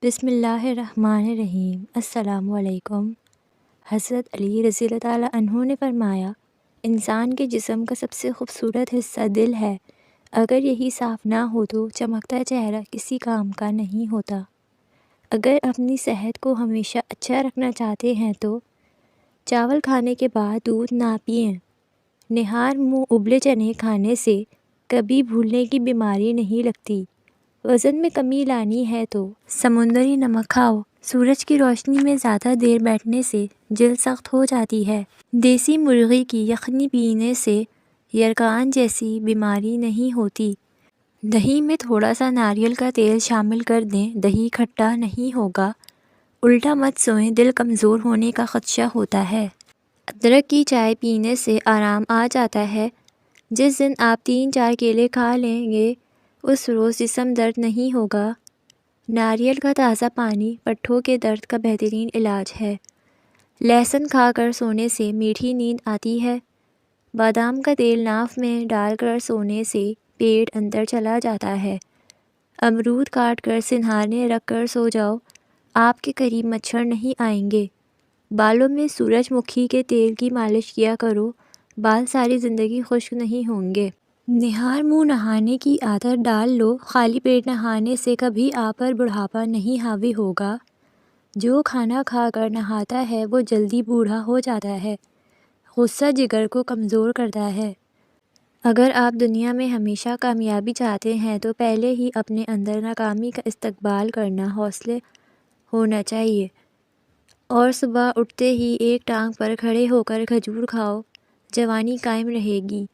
بسم اللہ الرحمن الرحیم۔ السلام علیکم۔ حضرت علی رضی اللہ تعالیٰ عنہ نے فرمایا، انسان کے جسم کا سب سے خوبصورت حصہ دل ہے۔ اگر یہی صاف نہ ہو تو چمکتا چہرہ کسی کام کا نہیں ہوتا۔ اگر اپنی صحت کو ہمیشہ اچھا رکھنا چاہتے ہیں تو چاول کھانے کے بعد دودھ نہ پئیں۔ نہار منہ ابلے چنے کھانے سے کبھی بھولنے کی بیماری نہیں لگتی۔ وزن میں کمی لانی ہے تو سمندری نمک کھاؤ۔ سورج کی روشنی میں زیادہ دیر بیٹھنے سے جلد سخت ہو جاتی ہے۔ دیسی مرغی کی یخنی پینے سے یرقان جیسی بیماری نہیں ہوتی۔ دہی میں تھوڑا سا ناریل کا تیل شامل کر دیں، دہی کھٹا نہیں ہوگا۔ الٹا مت سوئیں، دل کمزور ہونے کا خدشہ ہوتا ہے۔ ادرک کی چائے پینے سے آرام آ جاتا ہے۔ جس دن آپ 3-4 کیلے کھا لیں گے اس روز جسم درد نہیں ہوگا۔ ناریل کا تازہ پانی پٹھوں کے درد کا بہترین علاج ہے۔ لہسن کھا کر سونے سے میٹھی نیند آتی ہے۔ بادام کا تیل ناف میں ڈال کر سونے سے پیٹ اندر چلا جاتا ہے۔ امرود کاٹ کر سنہارنے رکھ کر سو جاؤ، آپ کے قریب مچھر نہیں آئیں گے۔ بالوں میں سورج مکھی کے تیل کی مالش کیا کرو، بال ساری زندگی خشک نہیں ہوں گے۔ نہار منہ نہانے کی عادت ڈال لو، خالی پیٹ نہانے سے کبھی آپ پر بڑھاپا نہیں حاوی ہوگا۔ جو کھانا کھا کر نہاتا ہے وہ جلدی بوڑھا ہو جاتا ہے۔ غصہ جگر کو کمزور کرتا ہے۔ اگر آپ دنیا میں ہمیشہ کامیابی چاہتے ہیں تو پہلے ہی اپنے اندر ناکامی کا استقبال کرنا حوصلے ہونا چاہیے، اور صبح اٹھتے ہی ایک ٹانگ پر کھڑے ہو کر کھجور کھاؤ، جوانی قائم رہے گی۔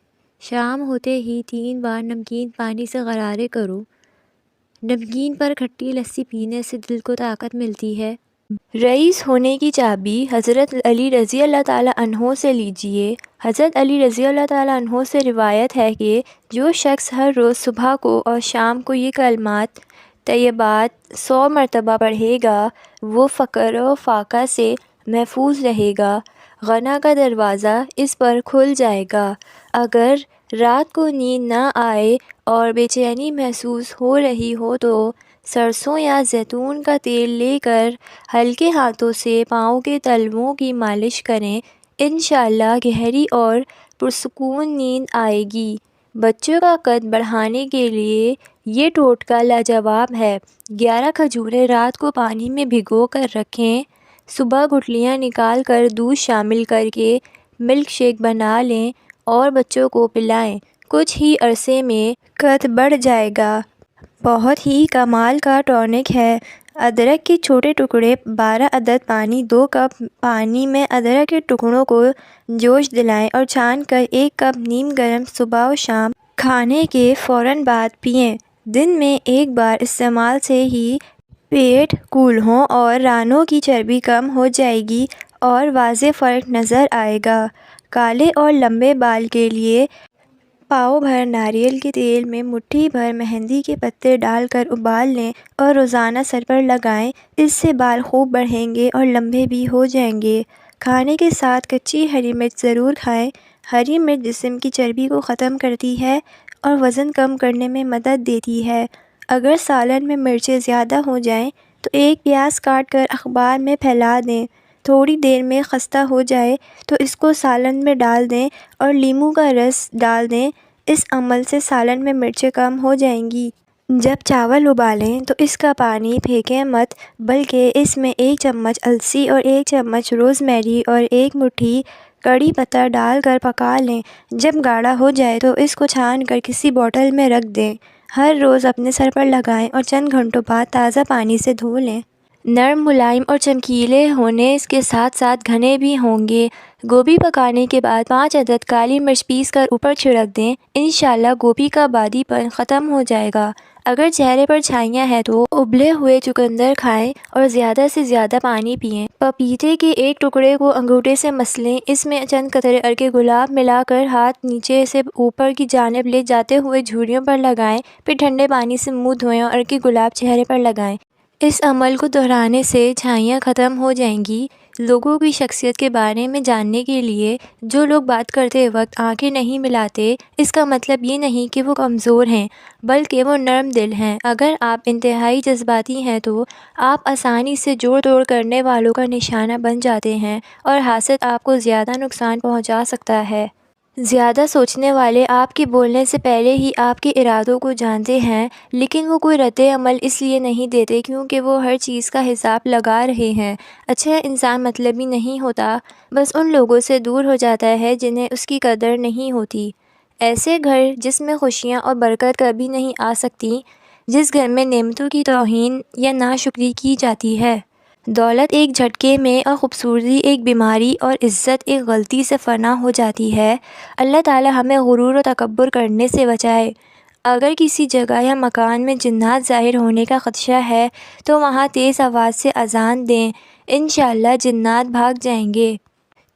شام ہوتے ہی 3 بار نمکین پانی سے غرارے کرو۔ نمکین پر کھٹی لسی پینے سے دل کو طاقت ملتی ہے۔ رئیس ہونے کی چابی حضرت علی رضی اللہ تعالیٰ عنہ سے لیجئے۔ حضرت علی رضی اللہ تعالیٰ عنہ سے روایت ہے کہ جو شخص ہر روز صبح کو اور شام کو یہ کلمات طیبات 100 مرتبہ پڑھے گا وہ فقر و فاقہ سے محفوظ رہے گا، غنا کا دروازہ اس پر کھل جائے گا۔ اگر رات کو نیند نہ آئے اور بے چینی محسوس ہو رہی ہو تو سرسوں یا زیتون کا تیل لے کر ہلکے ہاتھوں سے پاؤں کے تلووں کی مالش کریں، انشاءاللہ گہری اور پرسکون نیند آئے گی۔ بچوں کا قد بڑھانے کے لیے یہ ٹوٹکا لاجواب ہے۔ 11 کھجوریں رات کو پانی میں بھگو کر رکھیں، صبح گٹھلیاں نکال کر دودھ شامل کر کے ملک شیک بنا لیں اور بچوں کو پلائیں۔ کچھ ہی عرصے میں قد بڑھ جائے گا۔ بہت ہی کمال کا ٹونک ہے۔ ادرک کے چھوٹے ٹکڑے 12 عدد پانی 2 کپ پانی میں ادرک کے ٹکڑوں کو جوش دلائیں اور چھان کر 1 کپ نیم گرم صبح و شام کھانے کے فوراً بعد پئیں۔ دن میں 1 بار استعمال سے ہی پیٹ کول ہو اور رانوں کی چربی کم ہو جائے گی اور واضح فرق نظر آئے گا۔ کالے اور لمبے بال کے لیے پاؤ بھر ناریل کے تیل میں مٹھی بھر مہندی کے پتے ڈال کر ابال لیں اور روزانہ سر پر لگائیں، اس سے بال خوب بڑھیں گے اور لمبے بھی ہو جائیں گے۔ کھانے کے ساتھ کچی ہری مرچ ضرور کھائیں۔ ہری مرچ جسم کی چربی کو ختم کرتی ہے اور وزن کم کرنے میں مدد دیتی ہے۔ اگر سالن میں مرچیں زیادہ ہو جائیں تو 1 پیاز کاٹ کر اخبار میں پھیلا دیں، تھوڑی دیر میں خستہ ہو جائے تو اس کو سالن میں ڈال دیں اور لیموں کا رس ڈال دیں، اس عمل سے سالن میں مرچیں کم ہو جائیں گی۔ جب چاول ابالیں تو اس کا پانی پھینکیں مت، بلکہ اس میں 1 چمچ السی اور 1 چمچ روز میری اور 1 مٹھی کڑی پتہ ڈال کر پکا لیں۔ جب گاڑھا ہو جائے تو اس کو چھان کر کسی بوتل میں رکھ دیں۔ ہر روز اپنے سر پر لگائیں اور چند گھنٹوں بعد تازہ پانی سے دھو لیں۔ نرم، ملائم اور چمکیلے ہونے کے ساتھ ساتھ گھنے بھی ہوں گے۔ گوبھی پکانے کے بعد 5 عدد کالی مرچ پیس کر اوپر چھڑک دیں، انشاءاللہ گوبھی کا بادی پن ختم ہو جائے گا۔ اگر چہرے پر چھائیاں ہیں تو ابلے ہوئے چقندر کھائیں اور زیادہ سے زیادہ پانی پئیں۔ پپیتے کے ایک ٹکڑے کو انگوٹھے سے مسلیں، اس میں چند قطرے عرق گلاب ملا کر ہاتھ نیچے سے اوپر کی جانب لے جاتے ہوئے جھریوں پر لگائیں، پھر ٹھنڈے پانی سے منہ دھوئیں اور عرق گلاب چہرے پر لگائیں۔ اس عمل کو دہرانے سے چھائیاں ختم ہو جائیں گی۔ لوگوں کی شخصیت کے بارے میں جاننے کے لیے جو لوگ بات کرتے وقت آنکھیں نہیں ملاتے، اس کا مطلب یہ نہیں کہ وہ کمزور ہیں، بلکہ وہ نرم دل ہیں۔ اگر آپ انتہائی جذباتی ہیں تو آپ آسانی سے جوڑ توڑ کرنے والوں کا نشانہ بن جاتے ہیں اور حسد آپ کو زیادہ نقصان پہنچا سکتا ہے۔ زیادہ سوچنے والے آپ کے بولنے سے پہلے ہی آپ کے ارادوں کو جانتے ہیں، لیکن وہ کوئی رد عمل اس لیے نہیں دیتے کیونکہ وہ ہر چیز کا حساب لگا رہے ہیں۔ اچھا انسان مطلبی نہیں ہوتا، بس ان لوگوں سے دور ہو جاتا ہے جنہیں اس کی قدر نہیں ہوتی۔ ایسے گھر جس میں خوشیاں اور برکت کبھی نہیں آ سکتی، جس گھر میں نعمتوں کی توہین یا ناشکری کی جاتی ہے۔ دولت ایک جھٹکے میں اور خوبصورتی ایک بیماری اور عزت ایک غلطی سے فنا ہو جاتی ہے۔ اللہ تعالی ہمیں غرور و تکبر کرنے سے بچائے۔ اگر کسی جگہ یا مکان میں جنات ظاہر ہونے کا خدشہ ہے تو وہاں تیز آواز سے اذان دیں، انشاءاللہ جنات بھاگ جائیں گے۔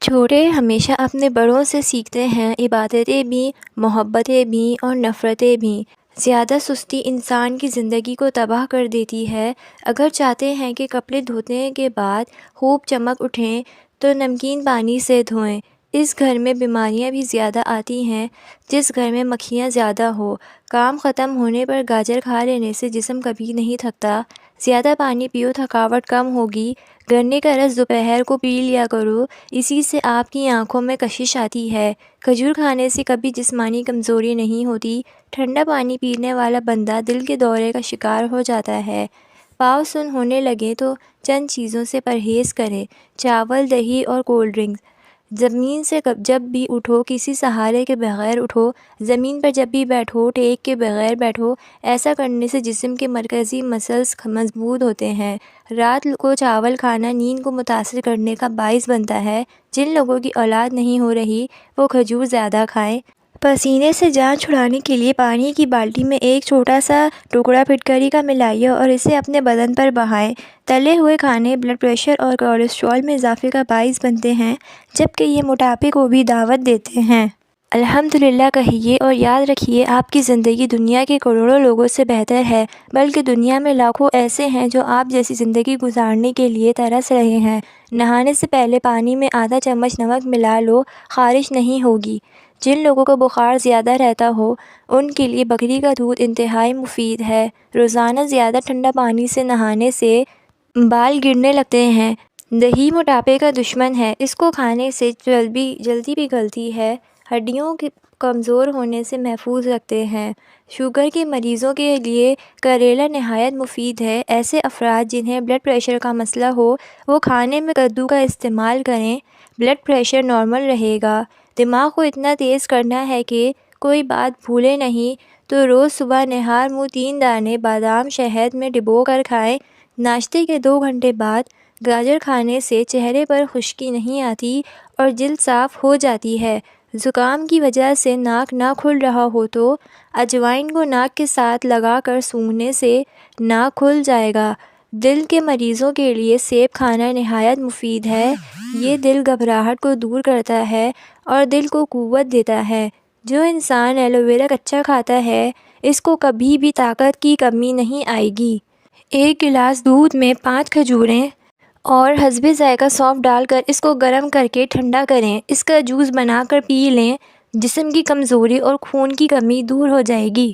چھوٹے ہمیشہ اپنے بڑوں سے سیکھتے ہیں، عبادتیں بھی، محبتیں بھی اور نفرتیں بھی۔ زیادہ سستی انسان کی زندگی کو تباہ کر دیتی ہے۔ اگر چاہتے ہیں کہ کپڑے دھونے کے بعد خوب چمک اٹھیں تو نمکین پانی سے دھوئیں۔ اس گھر میں بیماریاں بھی زیادہ آتی ہیں جس گھر میں مکھیاں زیادہ ہو۔ کام ختم ہونے پر گاجر کھا لینے سے جسم کبھی نہیں تھکتا۔ زیادہ پانی پیو، تھکاوٹ کم ہوگی۔ گنے کا رس دوپہر کو پی لیا کرو، اسی سے آپ کی آنکھوں میں کشش آتی ہے۔ کھجور کھانے سے کبھی جسمانی کمزوری نہیں ہوتی۔ ٹھنڈا پانی پینے والا بندہ دل کے دورے کا شکار ہو جاتا ہے۔ پاؤں سن ہونے لگے تو چند چیزوں سے پرہیز کریں: چاول، دہی اور کولڈ ڈرنکس۔ زمین سے جب بھی اٹھو کسی سہارے کے بغیر اٹھو۔ زمین پر جب بھی بیٹھو ٹیک کے بغیر بیٹھو۔ ایسا کرنے سے جسم کے مرکزی مسلز مضبوط ہوتے ہیں۔ رات کو چاول کھانا نیند کو متاثر کرنے کا باعث بنتا ہے۔ جن لوگوں کی اولاد نہیں ہو رہی وہ کھجور زیادہ کھائیں۔ پسینے سے جان چھڑانے کے لیے پانی کی بالٹی میں ایک چھوٹا سا ٹکڑا پھٹکری کا ملائیے اور اسے اپنے بدن پر بہائیں۔ تلے ہوئے کھانے بلڈ پریشر اور کولیسٹرول میں اضافے کا باعث بنتے ہیں، جبکہ یہ موٹاپے کو بھی دعوت دیتے ہیں۔ الحمدللہ کہیے اور یاد رکھیے آپ کی زندگی دنیا کے کروڑوں لوگوں سے بہتر ہے، بلکہ دنیا میں لاکھوں ایسے ہیں جو آپ جیسی زندگی گزارنے کے لیے ترس رہے ہیں۔ نہانے سے پہلے پانی میں آدھا چمچ نمک ملا لو، خارش نہیں ہوگی۔ جن لوگوں کو بخار زیادہ رہتا ہو ان کے لیے بکری کا دودھ انتہائی مفید ہے۔ روزانہ زیادہ ٹھنڈا پانی سے نہانے سے بال گرنے لگتے ہیں۔ دہی موٹاپے کا دشمن ہے، اس کو کھانے سے جلدی پگھلتی ہے، ہڈیوں کے کمزور ہونے سے محفوظ رکھتے ہیں۔ شوگر کے مریضوں کے لیے کریلا نہایت مفید ہے۔ ایسے افراد جنہیں بلڈ پریشر کا مسئلہ ہو وہ کھانے میں کدو کا استعمال کریں، بلڈ پریشر نارمل رہے گا۔ دماغ کو اتنا تیز کرنا ہے کہ کوئی بات بھولے نہیں تو روز صبح نہار منہ 3 دانے بادام شہد میں ڈبو کر کھائیں۔ ناشتے کے 2 گھنٹے بعد گاجر کھانے سے چہرے پر خشکی نہیں آتی اور جلد صاف ہو جاتی ہے۔ زکام کی وجہ سے ناک نہ کھل رہا ہو تو اجوائن کو ناک کے ساتھ لگا کر سونگھنے سے ناک کھل جائے گا۔ دل کے مریضوں کے لیے سیب کھانا نہایت مفید ہے، یہ دل گھبراہٹ کو دور کرتا ہے اور دل کو قوت دیتا ہے۔ جو انسان ایلو ویرا کچا کھاتا ہے اس کو کبھی بھی طاقت کی کمی نہیں آئے گی۔ 1 گلاس دودھ میں 5 کھجوریں اور حسب ذائقہ سونف ڈال کر اس کو گرم کر کے ٹھنڈا کریں، اس کا جوس بنا کر پی لیں، جسم کی کمزوری اور خون کی کمی دور ہو جائے گی۔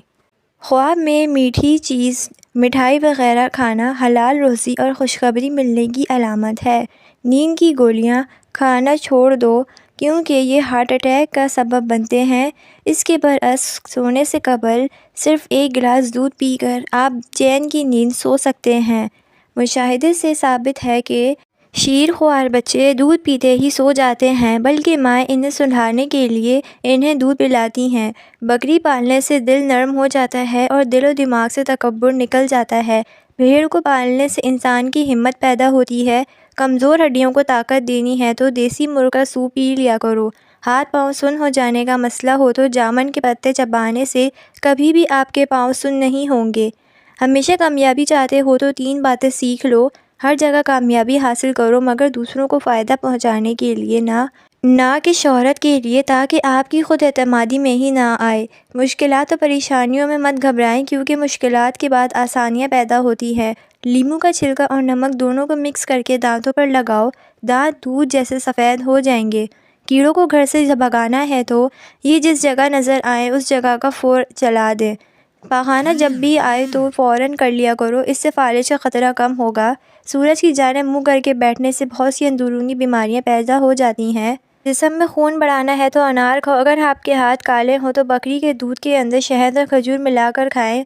خواب میں میٹھی چیز، مٹھائی وغیرہ کھانا حلال روزی اور خوشخبری ملنے کی علامت ہے۔ نیند کی گولیاں کھانا چھوڑ دو کیونکہ یہ ہارٹ اٹیک کا سبب بنتے ہیں۔ اس کے برعکس سونے سے قبل صرف 1 گلاس دودھ پی کر آپ چین کی نیند سو سکتے ہیں۔ مشاہدے سے ثابت ہے کہ شیر خوار بچے دودھ پیتے ہی سو جاتے ہیں، بلکہ مائیں انہیں سلانے کے لیے انہیں دودھ پلاتی ہیں۔ بکری پالنے سے دل نرم ہو جاتا ہے اور دل و دماغ سے تکبر نکل جاتا ہے۔ بھیڑ کو پالنے سے انسان کی ہمت پیدا ہوتی ہے۔ کمزور ہڈیوں کو طاقت دینی ہے تو دیسی مرغ کا سوپ پی لیا کرو۔ ہاتھ پاؤں سن ہو جانے کا مسئلہ ہو تو جامن کے پتے چبانے سے کبھی بھی آپ کے پاؤں سن نہیں ہوں گے۔ ہمیشہ کامیابی چاہتے ہو تو 3 باتیں سیکھ لو: ہر جگہ کامیابی حاصل کرو مگر دوسروں کو فائدہ پہنچانے کے لیے نہ، نہ کہ شہرت کے لیے، تاکہ آپ کی خود اعتمادی میں ہی نہ آئے۔ مشکلات اور پریشانیوں میں مت گھبرائیں، کیونکہ مشکلات کے بعد آسانیاں پیدا ہوتی ہیں۔ لیموں کا چھلکا اور نمک دونوں کو مکس کرکے دانتوں پر لگاؤ، دانت دودھ جیسے سفید ہو جائیں گے۔ کیڑوں کو گھر سے بھگانا ہے تو یہ جس جگہ نظر آئے اس جگہ کا فور جلا دیں۔ پاخانہ جب بھی آئے تو فوراً کر لیا کرو، اس سے فالج کا خطرہ کم ہوگا۔ سورج کی جانب منہ کر کے بیٹھنے سے بہت سی اندرونی بیماریاں پیدا ہو جاتی ہیں۔ جسم میں خون بڑھانا ہے تو انار کھاؤ، اگر آپ کے ہاتھ کالے ہوں تو بکری کے دودھ کے اندر شہد اور کھجور ملا کر کھائیں۔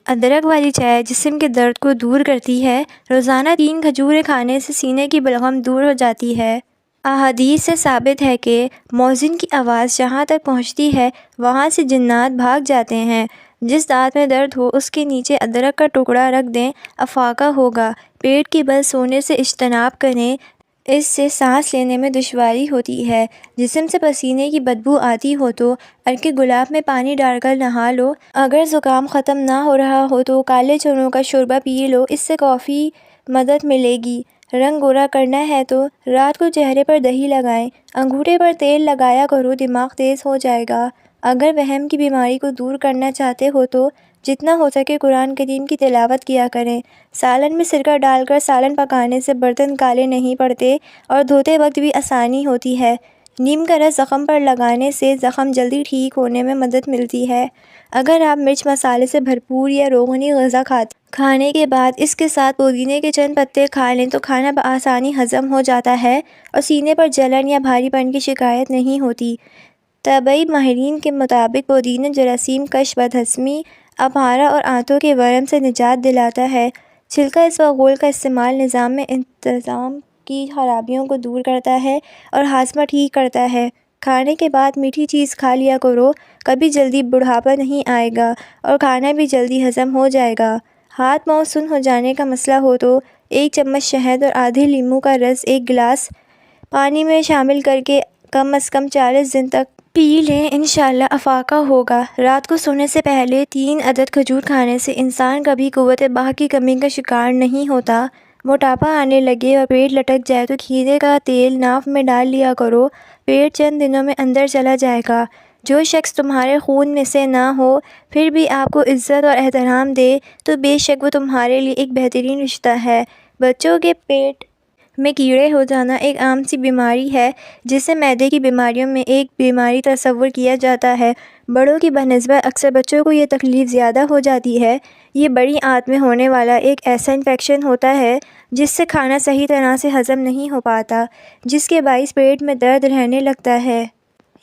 ادرک والی چائے جسم کے درد کو دور کرتی ہے۔ روزانہ 3 کھجوریں کھانے سے سینے کی بلغم دور ہو جاتی ہے۔ احادیث سے ثابت ہے کہ مؤذن کی آواز جہاں تک پہنچتی ہے وہاں سے جنات بھاگ جاتے ہیں۔ جس دانت میں درد ہو اس کے نیچے ادرک کا ٹکڑا رکھ دیں، افاقہ ہوگا۔ پیٹ کے بل سونے سے اجتناب کریں، اس سے سانس لینے میں دشواری ہوتی ہے۔ جسم سے پسینے کی بدبو آتی ہو تو عرق گلاب میں پانی ڈال کر نہا لو۔ اگر زکام ختم نہ ہو رہا ہو تو کالے چنوں کا شوربہ پی لو، اس سے کافی مدد ملے گی۔ رنگ گورا کرنا ہے تو رات کو چہرے پر دہی لگائیں، انگوٹھے پر تیل لگایا کرو، دماغ تیز ہو جائے گا۔ اگر وہم کی بیماری کو دور کرنا چاہتے ہو تو جتنا ہو سکے قرآن کریم کی تلاوت کیا کریں۔ سالن میں سرکہ ڈال کر سالن پکانے سے برتن کالے نہیں پڑتے اور دھوتے وقت بھی آسانی ہوتی ہے۔ نیم کا رس زخم پر لگانے سے زخم جلدی ٹھیک ہونے میں مدد ملتی ہے۔ اگر آپ مرچ مسالے سے بھرپور یا روغنی غذا کھانے کے بعد اس کے ساتھ پودینے کے چند پتے کھا لیں تو کھانا بآسانی ہضم ہو جاتا ہے اور سینے پر جلن یا بھاری پن کی شکایت نہیں ہوتی۔ طبی ماہرین کے مطابق پودینہ جراثیم کش، بدہضمی، اپارہ اور آنتوں کے ورم سے نجات دلاتا ہے۔ چھلکا اسواغول کا استعمال نظام میں انتظام کی خرابیوں کو دور کرتا ہے اور ہاضمہ ٹھیک کرتا ہے۔ کھانے کے بعد میٹھی چیز کھا لیا کرو، کبھی جلدی بڑھاپا نہیں آئے گا اور کھانا بھی جلدی ہضم ہو جائے گا۔ ہاتھ پاؤں سن ہو جانے کا مسئلہ ہو تو 1 چمچ شہد اور آدھے لیموں کا رس 1 گلاس پانی میں شامل کرکے کم از کم 40 دن تک پی لیں، انشاءاللہ افاقہ ہوگا۔ رات کو سونے سے پہلے 3 عدد کھجور کھانے سے انسان کبھی قوت بہا کی کمی کا شکار نہیں ہوتا۔ موٹاپا آنے لگے اور پیٹ لٹک جائے تو کھیرے کا تیل ناف میں ڈال لیا کرو، پیٹ چند دنوں میں اندر چلا جائے گا۔ جو شخص تمہارے خون میں سے نہ ہو پھر بھی آپ کو عزت اور احترام دے تو بے شک وہ تمہارے لیے ایک بہترین رشتہ ہے۔ بچوں کے پیٹ میں کیڑے ہو جانا ایک عام سی بیماری ہے جسے معدے کی بیماریوں میں ایک بیماری تصور کیا جاتا ہے۔ بڑوں کی بنسبت اکثر بچوں کو یہ تکلیف زیادہ ہو جاتی ہے۔ یہ بڑی آنت میں ہونے والا ایک ایسا انفیکشن ہوتا ہے جس سے کھانا صحیح طرح سے ہضم نہیں ہو پاتا، جس کے باعث پیٹ میں درد رہنے لگتا ہے۔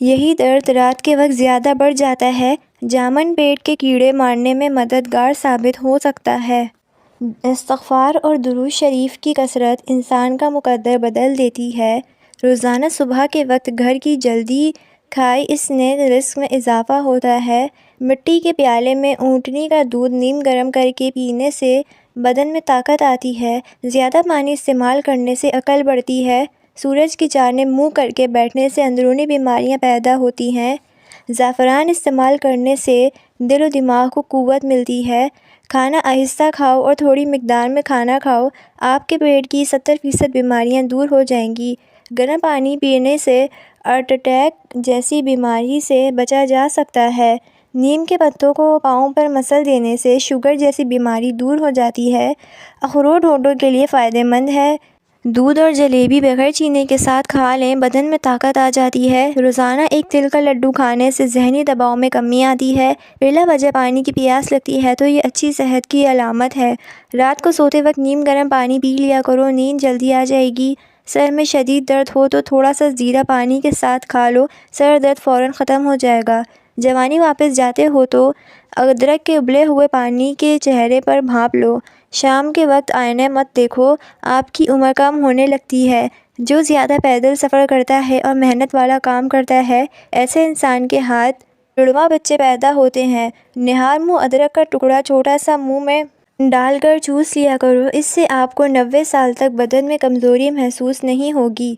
یہی درد رات کے وقت زیادہ بڑھ جاتا ہے۔ جامن پیٹ کے کیڑے مارنے میں مددگار ثابت ہو سکتا ہے۔ استغفار اور درود شریف کی کثرت انسان کا مقدر بدل دیتی ہے۔ روزانہ صبح کے وقت گھر کی جلدی کھائے، اس سے رزق میں اضافہ ہوتا ہے۔ مٹی کے پیالے میں اونٹنی کا دودھ نیم گرم کرکے پینے سے بدن میں طاقت آتی ہے۔ زیادہ پانی استعمال کرنے سے عقل بڑھتی ہے۔ سورج کی جانب منہ کرکے بیٹھنے سے اندرونی بیماریاں پیدا ہوتی ہیں۔ زعفران استعمال کرنے سے دل و دماغ کو قوت ملتی ہے۔ کھانا آہستہ کھاؤ اور تھوڑی مقدار میں کھانا کھاؤ، آپ کے پیٹ کی 70% بیماریاں دور ہو جائیں گی۔ گرم پانی پینے سے ہارٹ اٹیک جیسی بیماری سے بچا جا سکتا ہے۔ نیم کے پتوں کو پاؤں پر مسل دینے سے شوگر جیسی بیماری دور ہو جاتی ہے۔ اخروٹ ہونٹوں کے لیے فائدہ مند ہے۔ دودھ اور جلیبی بغیر چینی کے ساتھ کھا لیں، بدن میں طاقت آ جاتی ہے۔ روزانہ 1 تل کا لڈو کھانے سے ذہنی دباؤ میں کمی آتی ہے۔ بلا وجہ پانی کی پیاس لگتی ہے تو یہ اچھی صحت کی علامت ہے۔ رات کو سوتے وقت نیم گرم پانی پی لیا کرو، نیند جلدی آ جائے گی۔ سر میں شدید درد ہو تو تھوڑا سا زیرہ پانی کے ساتھ کھا لو، سر درد فوراً ختم ہو جائے گا۔ جوانی واپس جاتے ہو تو ادرک کے ابلے ہوئے پانی کے چہرے پر بھاپ لو۔ شام کے وقت آئینہ مت دیکھو، آپ کی عمر کم ہونے لگتی ہے۔ جو زیادہ پیدل سفر کرتا ہے اور محنت والا کام کرتا ہے، ایسے انسان کے ہاتھ جڑواں بچے پیدا ہوتے ہیں۔ نہار منہ ادرک کا ٹکڑا چھوٹا سا منہ میں ڈال کر چوس لیا کرو، اس سے آپ کو 90 سال تک بدن میں کمزوری محسوس نہیں ہوگی۔